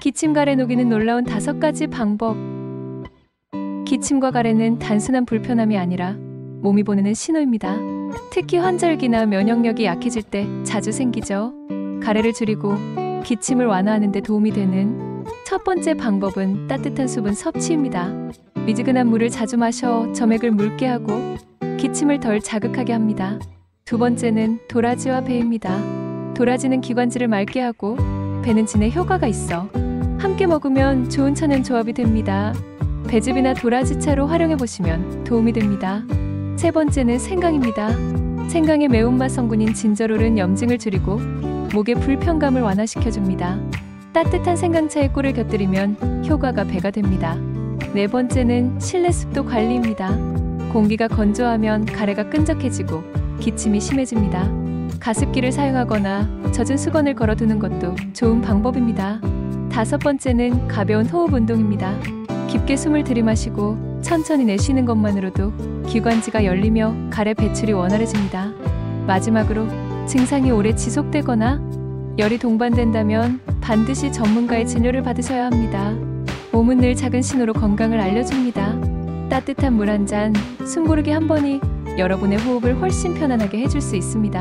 기침 가래 녹이는 놀라운 5가지 방법. 기침과 가래는 단순한 불편함이 아니라 몸이 보내는 신호입니다. 특히 환절기나 면역력이 약해질 때 자주 생기죠. 가래를 줄이고 기침을 완화하는 데 도움이 되는 첫 번째 방법은 따뜻한 수분 섭취입니다. 미지근한 물을 자주 마셔 점액을 묽게 하고 기침을 덜 자극하게 합니다. 두 번째는 도라지와 배입니다. 도라지는 기관지를 맑게 하고 배는 진에 효과가 있어 함께 먹으면 좋은 천연조합이 됩니다. 배즙이나 도라지차로 활용해보시면 도움이 됩니다. 세 번째는 생강입니다. 생강의 매운맛 성분인 진저롤은 염증을 줄이고 목의 불편감을 완화시켜줍니다. 따뜻한 생강차에 꿀을 곁들이면 효과가 배가 됩니다. 네 번째는 실내 습도 관리입니다. 공기가 건조하면 가래가 끈적해지고 기침이 심해집니다. 가습기를 사용하거나 젖은 수건을 걸어두는 것도 좋은 방법입니다. 다섯 번째는 가벼운 호흡 운동입니다. 깊게 숨을 들이마시고 천천히 내쉬는 것만으로도 기관지가 열리며 가래 배출이 원활해집니다. 마지막으로 증상이 오래 지속되거나 열이 동반된다면 반드시 전문가의 진료를 받으셔야 합니다. 몸은 늘 작은 신호로 건강을 알려줍니다. 따뜻한 물 한 잔, 숨 고르기 한 번이 여러분의 호흡을 훨씬 편안하게 해줄 수 있습니다.